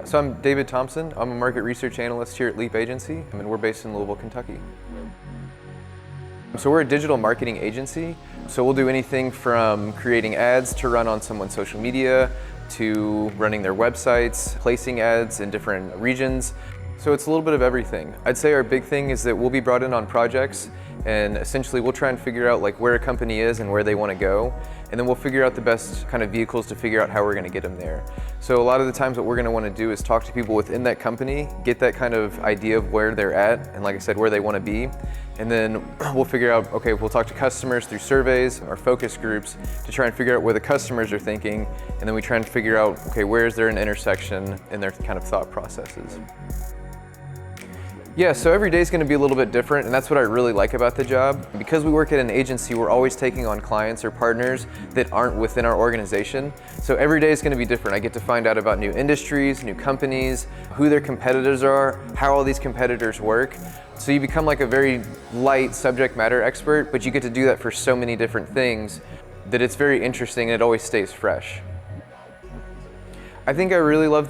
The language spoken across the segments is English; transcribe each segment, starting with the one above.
So I'm David Thompson. I'm a market research analyst here at Leap Agency, and we're based in Louisville, Kentucky. So we're a digital marketing agency, so we'll do anything from creating ads to run on someone's social media, to running their websites, placing ads in different regions. So it's a little bit of everything. I'd say our big thing is that we'll be brought in on projects, and essentially we'll try and figure out where a company is and where they want to go, and then we'll figure out the best kind of vehicles to figure out how we're going to get them there. So a lot of the times what we're going to want to do is talk to people within that company, get that kind of idea of where they're at, and like I said, where they want to be, and then we'll figure out, okay, we'll talk to customers through surveys or focus groups to try and figure out where the customers are thinking, and then we try and figure out, okay, where is there an intersection in their kind of thought processes. Yeah, so every day is going to be a little bit different, and that's what I really like about the job. Because we work at an agency, we're always taking on clients or partners that aren't within our organization. So every day is going to be different. I get to find out about new industries, new companies, who their competitors are, how all these competitors work. So you become like a very light subject matter expert, but you get to do that for so many different things that it's very interesting and it always stays fresh. I think I really love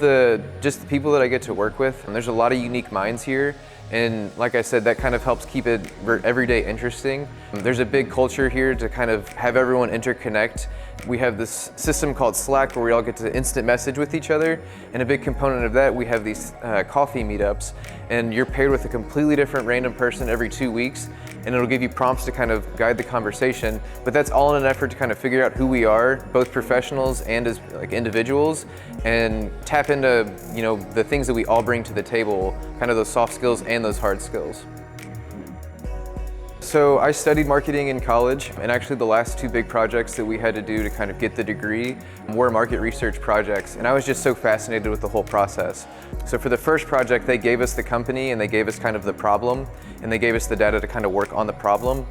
just the people that I get to work with, and there's a lot of unique minds here, and like I said, that kind of helps keep it every day interesting. There's a big culture here to kind of have everyone interconnect. We have this system called Slack where we all get to instant message with each other, and a big component of that, we have these coffee meetups, and you're paired with a completely different random person every 2 weeks, and it'll give you prompts to kind of guide the conversation, but that's all in an effort to kind of figure out who we are, both professionals and as individuals, and tap into the things that we all bring to the table, kind of those soft skills and those hard skills. So I studied marketing in college, and actually the last 2 big projects that we had to do to kind of get the degree were market research projects, and I was just so fascinated with the whole process. So for the first project, they gave us the company and they gave us kind of the problem, and they gave us the data to kind of work on the problem.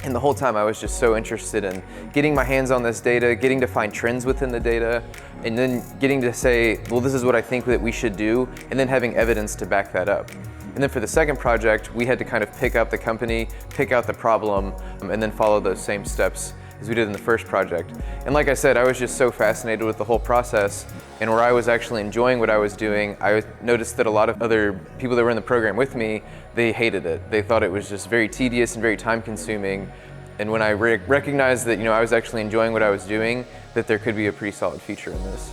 And the whole time I was just so interested in getting my hands on this data, getting to find trends within the data, and then getting to say, well, this is what I think that we should do, and then having evidence to back that up. And then for the second project, we had to kind of pick up the company, pick out the problem, and then follow those same steps as we did in the first project. And like I said, I was just so fascinated with the whole process, and where I was actually enjoying what I was doing, I noticed that a lot of other people that were in the program with me, they hated it. They thought it was just very tedious and very time consuming. And when I recognized that I was actually enjoying what I was doing, that there could be a pretty solid future in this.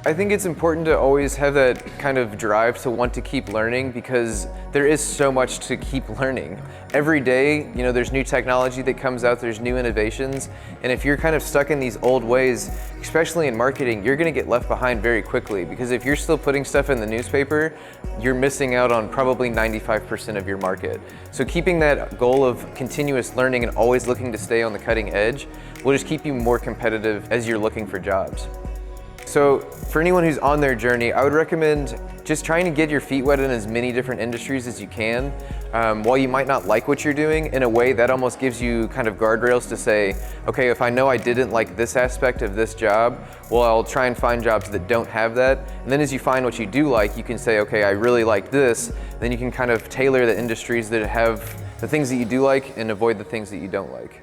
I think it's important to always have that kind of drive to want to keep learning, because there is so much to keep learning. Every day, there's new technology that comes out, there's new innovations, and if you're kind of stuck in these old ways, especially in marketing, you're gonna get left behind very quickly, because if you're still putting stuff in the newspaper, you're missing out on probably 95% of your market. So keeping that goal of continuous learning and always looking to stay on the cutting edge will just keep you more competitive as you're looking for jobs. So for anyone who's on their journey, I would recommend just trying to get your feet wet in as many different industries as you can. While you might not like what you're doing, in a way that almost gives you kind of guardrails to say, okay, if I know I didn't like this aspect of this job, well, I'll try and find jobs that don't have that. And then as you find what you do like, you can say, okay, I really like this. Then you can kind of tailor the industries that have the things that you do like and avoid the things that you don't like.